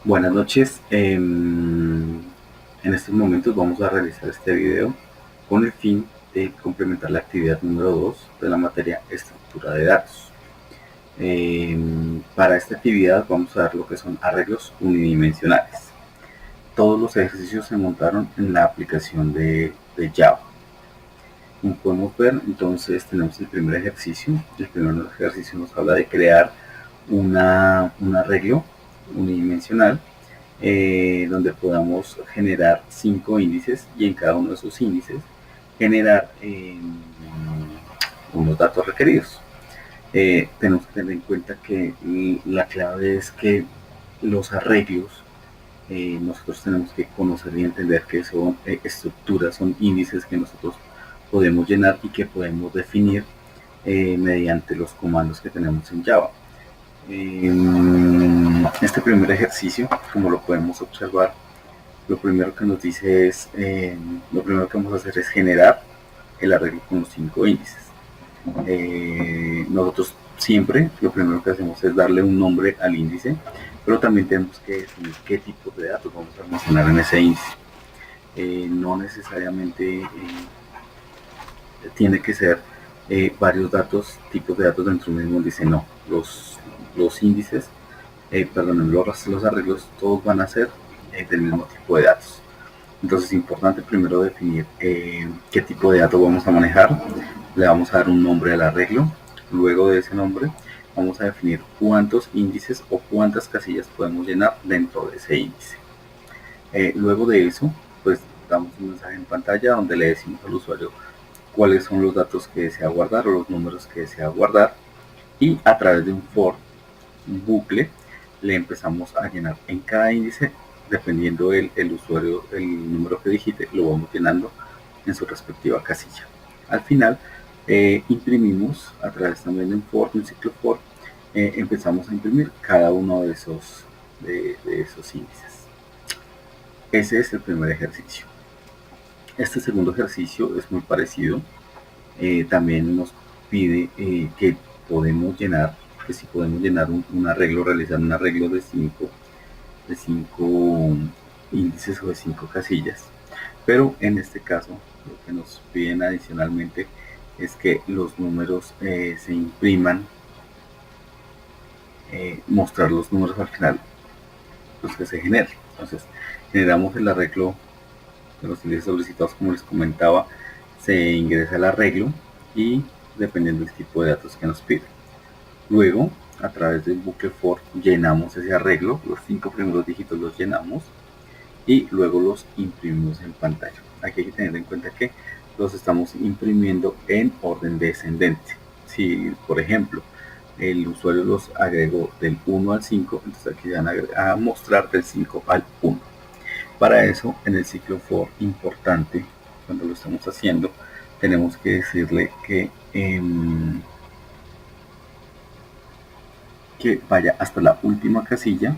Buenas noches. En estos momentos vamos a realizar este video con el fin de complementar la actividad número 2 de la materia estructura de datos. Para esta actividad vamos a ver lo que son arreglos unidimensionales. Todos los ejercicios se montaron en la aplicación de Java. Como podemos ver, entonces tenemos el primer ejercicio. El primer ejercicio nos habla de crear un arreglo unidimensional donde podamos generar 5 índices y en cada uno de esos índices generar unos datos requeridos. Tenemos que tener en cuenta que la clave es que los arreglos nosotros tenemos que conocer y entender que son estructuras, son índices que nosotros podemos llenar y que podemos definir mediante los comandos que tenemos en Java. Este primer ejercicio, como lo podemos observar, lo primero que nos dice es, lo primero que vamos a hacer es generar el arreglo con los 5 índices. Nosotros siempre lo primero que hacemos es darle un nombre al índice, pero también tenemos que definir qué tipo de datos vamos a almacenar en ese índice. No necesariamente tiene que ser varios datos, tipos de datos dentro de un mismo índice, no. Los índices, los arreglos, todos van a ser del mismo tipo de datos. Entonces es importante primero definir qué tipo de datos vamos a manejar. Le vamos a dar un nombre al arreglo. Luego de ese nombre vamos a definir cuántos índices o cuántas casillas podemos llenar dentro de ese índice. Luego de eso, pues damos un mensaje en pantalla donde le decimos al usuario cuáles son los datos que desea guardar o los números que desea guardar, y a través de un for, un bucle, le empezamos a llenar en cada índice, dependiendo el usuario, el número que digite, lo vamos llenando en su respectiva casilla. Al final imprimimos a través también de un for, de un ciclo for, empezamos a imprimir cada uno de esos índices. Ese es el primer ejercicio. Este segundo ejercicio es muy parecido. También nos pide que podemos llenar, que si podemos llenar un arreglo, realizar un arreglo de 5 índices o de 5 casillas. Pero en este caso, lo que nos piden adicionalmente es que los números se impriman, mostrar los números al final, los que se generen. Entonces, generamos el arreglo de los índices solicitados, como les comentaba, se ingresa el arreglo y dependiendo del tipo de datos que nos pide. Luego, a través del bucle for, llenamos ese arreglo, los 5 primeros dígitos los llenamos y luego los imprimimos en pantalla. Aquí hay que tener en cuenta que los estamos imprimiendo en orden descendente. Si, por ejemplo, el usuario los agregó del 1 al 5, entonces aquí van a mostrar del 5 al 1. Para eso, en el ciclo for, importante, cuando lo estamos haciendo, tenemos que decirle que vaya hasta la última casilla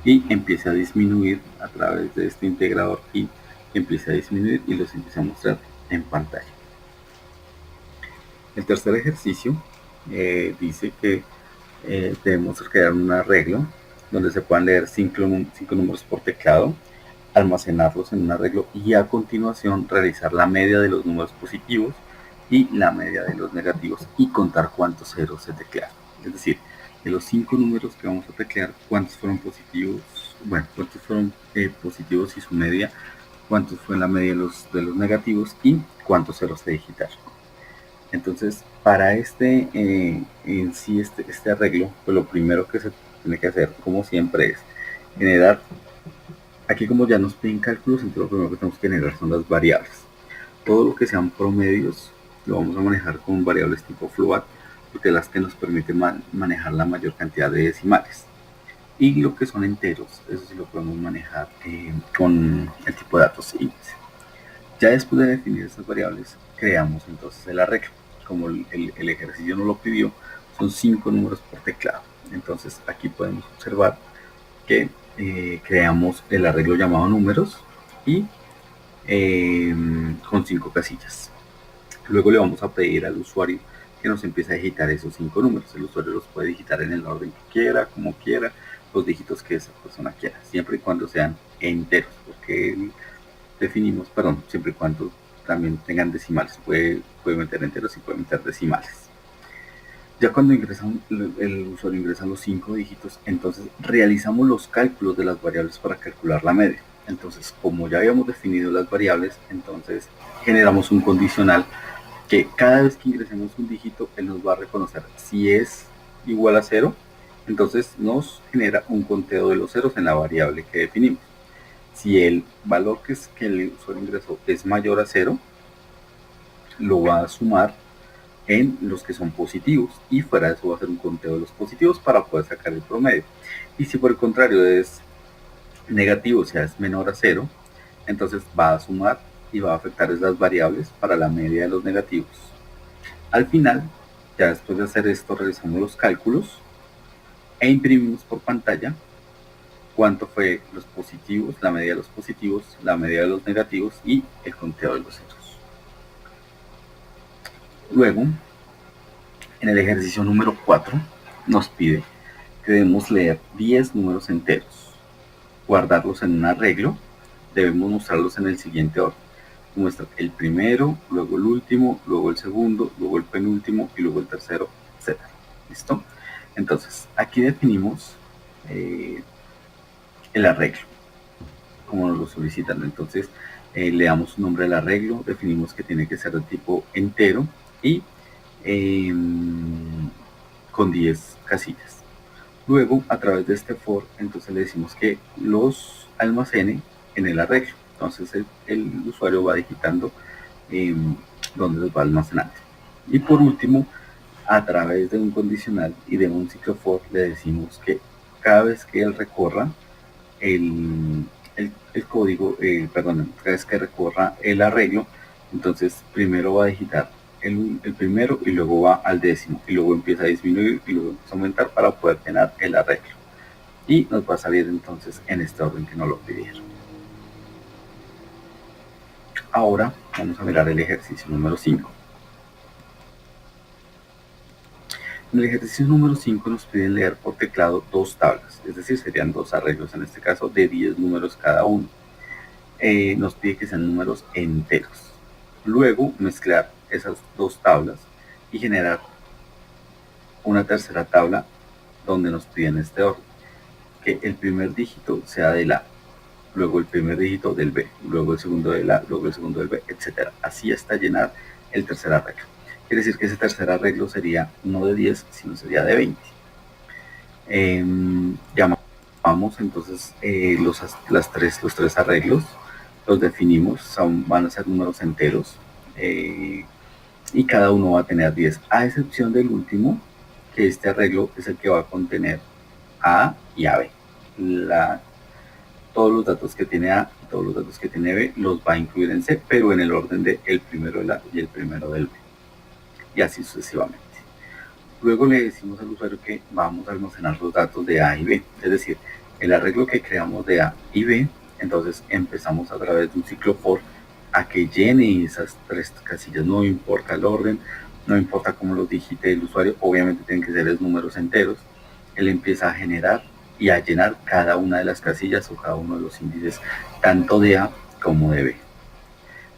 y empiece a disminuir a través de este integrador y empiece a disminuir y los empiece a mostrar en pantalla. El tercer ejercicio dice que debemos crear un arreglo donde se puedan leer 5 números por teclado, almacenarlos en un arreglo y a continuación realizar la media de los números positivos y la media de los negativos y contar cuántos ceros se teclearon. Es decir, de los 5 números que vamos a teclear, cuántos fueron positivos, bueno, cuántos fueron positivos y su media, cuántos fue la media de los negativos y cuántos ceros se digitaron. Entonces, para en sí este arreglo, pues lo primero que se tiene que hacer, como siempre, es generar. Aquí, como ya nos piden cálculos, entonces lo primero que tenemos que generar son las variables. Todo lo que sean promedios lo vamos a manejar con variables tipo float, porque es las que nos permiten manejar la mayor cantidad de decimales. Y lo que son enteros, eso sí lo podemos manejar con el tipo de datos índice. Ya después de definir estas variables, creamos entonces el arreglo. Como el ejercicio nos lo pidió, son 5 números por teclado. Entonces aquí podemos observar que creamos el arreglo llamado números y con 5 casillas. Luego le vamos a pedir al usuario que nos empiece a digitar esos 5 números. El usuario los puede digitar en el orden que quiera, como quiera, los dígitos que esa persona quiera, siempre y cuando sean enteros, porque definimos, perdón, siempre y cuando también tengan decimales, puede meter enteros y puede meter decimales. Ya cuando el usuario ingresa los 5 dígitos, entonces realizamos los cálculos de las variables para calcular la media. Entonces, como ya habíamos definido las variables, entonces generamos un condicional que cada vez que ingresemos un dígito, él nos va a reconocer si es igual a 0, entonces nos genera un conteo de los ceros en la variable que definimos. Si el valor que el usuario ingresó es mayor a 0, lo va a sumar en los que son positivos y fuera de eso va a hacer un conteo de los positivos para poder sacar el promedio. Y si por el contrario es negativo, o sea, es menor a 0, entonces va a sumar y va a afectar esas variables para la media de los negativos. Al final, ya después de hacer esto, realizamos los cálculos e imprimimos por pantalla cuánto fue los positivos, la media de los positivos, la media de los negativos y el conteo de los ceros. Luego, en el ejercicio número 4, nos pide que debemos leer 10 números enteros, guardarlos en un arreglo, debemos mostrarlos en el siguiente orden. Muestra el primero, luego el último, luego el segundo, luego el penúltimo y luego el tercero, etc. ¿Listo? Entonces, aquí definimos el arreglo, como nos lo solicitan. Entonces, le damos un nombre al arreglo, definimos que tiene que ser de tipo entero y con 10 casillas. Luego, a través de este for, entonces le decimos que los almacene en el arreglo. Entonces, el usuario va digitando dónde los va almacenando. Y por último, a través de un condicional y de un ciclo for, le decimos que cada vez que él recorra el código, cada vez que recorra el arreglo, entonces primero va a digitar el primero y luego va al décimo y luego empieza a disminuir y luego empieza a aumentar para poder llenar el arreglo. Y nos va a salir entonces en este orden que nos lo pidieron. Ahora vamos a mirar el ejercicio número 5. En el ejercicio número 5 nos piden leer por teclado 2 tablas, es decir, serían 2 arreglos en este caso de 10 números cada uno. Nos pide que sean números enteros. Luego mezclar esas 2 tablas y generar una tercera tabla donde nos piden este orden, que el primer dígito sea del A, luego el primer dígito del B, luego el segundo del A, luego el segundo del B, etc. Así hasta llenar el tercer arreglo. Quiere decir que ese tercer arreglo sería no de 10, sino sería de 20. Llamamos entonces los tres arreglos, los definimos, van a ser números enteros y cada uno va a tener 10, a excepción del último, que este arreglo es el que va a contener A y AB. Todos los datos que tiene A y todos los datos que tiene B los va a incluir en C, pero en el orden de el primero del A y el primero del B. Y así sucesivamente. Luego le decimos al usuario que vamos a almacenar los datos de A y B, es decir, el arreglo que creamos de A y B, entonces empezamos a través de un ciclo for a que llene esas 3 casillas, no importa el orden, no importa cómo los digite el usuario, obviamente tienen que ser los números enteros. Él empieza a generar y a llenar cada una de las casillas o cada uno de los índices, tanto de A como de B.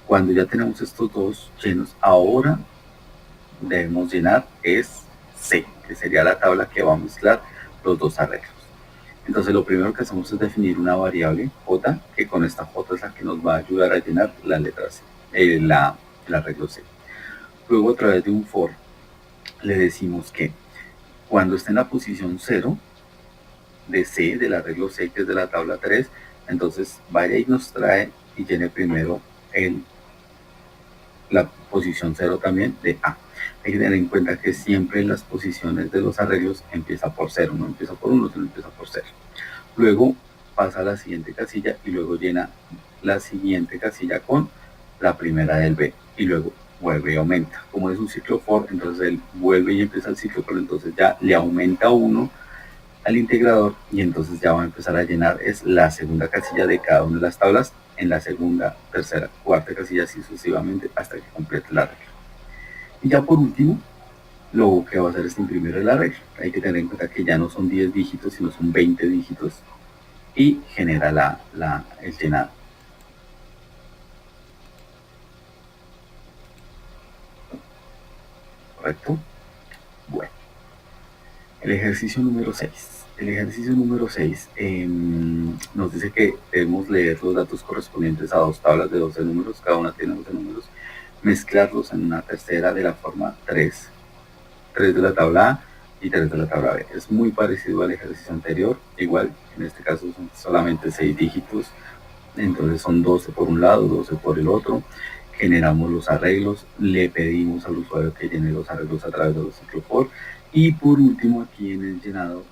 Cuando ya tenemos estos dos llenos, ahora debemos llenar es C, que sería la tabla que va a mezclar los dos arreglos. Entonces lo primero que hacemos es definir una variable J, que con esta J es la que nos va a ayudar a llenar la letra C, el arreglo C. Luego a través de un for le decimos que cuando esté en la posición 0 de C, del arreglo C, que es de la tabla 3, entonces vaya y nos trae y llene primero la posición 0 también de A. Hay que tener en cuenta que siempre las posiciones de los arreglos empieza por 0, no empieza por 1, sino empieza por 0. Luego pasa a la siguiente casilla y luego llena la siguiente casilla con la primera del B y luego vuelve y aumenta. Como es un ciclo for, entonces él vuelve y empieza el ciclo, pero entonces ya le aumenta 1 al integrador y entonces ya va a empezar a llenar es la segunda casilla de cada una de las tablas en la segunda, tercera, cuarta casilla, así sucesivamente hasta que complete la regla. Y ya por último, lo que va a hacer es imprimir el arreglo. Hay que tener en cuenta que ya no son 10 dígitos, sino son 20 dígitos y genera el llenado. ¿Correcto? Bueno, el ejercicio número 6. El ejercicio número 6 nos dice que debemos leer los datos correspondientes a dos tablas de 12 números, cada una tiene 12 números, mezclarlos en una tercera de la forma 3. 3 de la tabla A y 3 de la tabla B. Es muy parecido al ejercicio anterior, igual, en este caso son solamente 6 dígitos, entonces son 12 por un lado, 12 por el otro. Generamos los arreglos, le pedimos al usuario que llene los arreglos a través de los ciclo for, y por último aquí en el llenado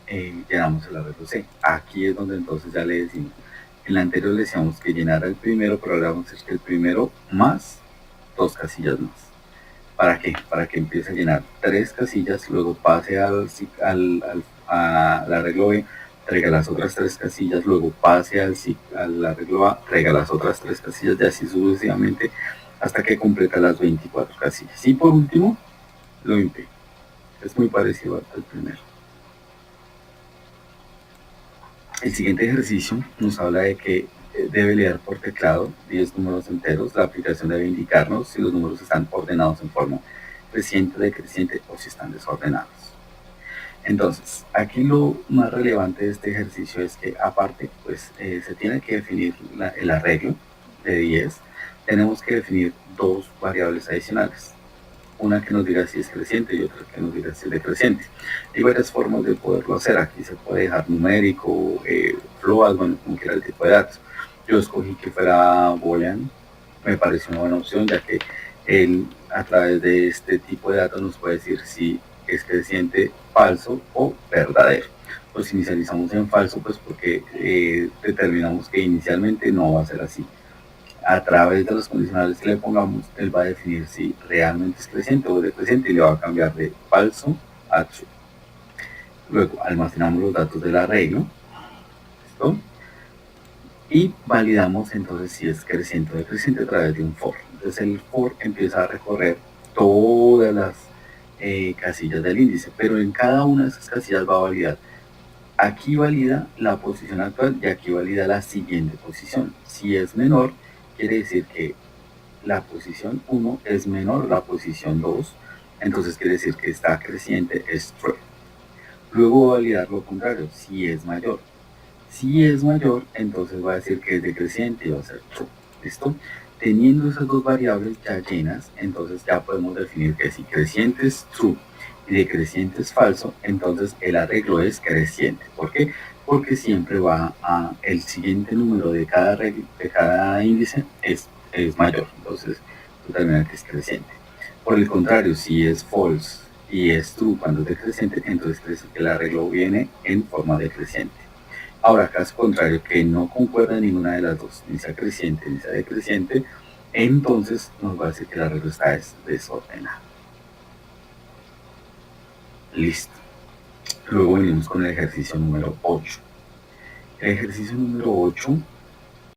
llenamos el arreglo C. Aquí es donde entonces ya le decimos, en la anterior le decíamos que llenara el primero, pero ahora vamos a decir que el primero más 2 casillas más. ¿Para qué? Para que empiece a llenar 3 casillas, luego pase al arreglo B, traiga las otras 3 casillas, luego pase al arreglo A, traiga las otras 3 casillas, y así sucesivamente hasta que completa las 24 casillas. Y por último, lo imprime. Es muy parecido al primero. El siguiente ejercicio nos habla de que debe leer por teclado 10 números enteros. La aplicación debe indicarnos si los números están ordenados en forma creciente, decreciente o si están desordenados. Entonces, aquí lo más relevante de este ejercicio es que aparte, pues se tiene que definir el arreglo de 10. Tenemos que definir dos variables adicionales. Una que nos diga si es creciente y otra que nos diga si es decreciente. Hay varias formas de poderlo hacer. Aquí se puede dejar numérico, float, bueno, como quiera el tipo de datos. Yo escogí que fuera boolean, me pareció una buena opción, ya que él a través de este tipo de datos nos puede decir si es creciente, falso o verdadero. Pues inicializamos en falso, pues porque determinamos que inicialmente no va a ser así. A través de los condicionales que le pongamos, él va a definir si realmente es creciente o decreciente y le va a cambiar de falso a true. Luego almacenamos los datos del arreglo, ¿listo? Y validamos entonces si es creciente o decreciente a través de un for. Entonces el for empieza a recorrer todas las casillas del índice, pero en cada una de esas casillas va a validar. Aquí valida la posición actual y aquí valida la siguiente posición. Si es menor, quiere decir que la posición 1 es menor a la posición 2, entonces quiere decir que está creciente, es true. Luego va a validar lo contrario, si es mayor. Si es mayor, entonces va a decir que es decreciente y va a ser true. ¿Listo? Teniendo esas dos variables ya llenas, entonces ya podemos definir que si creciente es true y decreciente es falso, entonces el arreglo es creciente. ¿Por qué? Porque siempre va a el siguiente número de cada índice es mayor. Entonces, determina que es creciente. Por el contrario, si es false y es true cuando es decreciente, entonces quiere decir que el arreglo viene en forma decreciente. Ahora, caso contrario, que no concuerda ninguna de las dos, ni sea creciente ni sea decreciente, entonces nos va a decir que el arreglo está desordenado. Listo. Luego venimos con el ejercicio número 8. El ejercicio número 8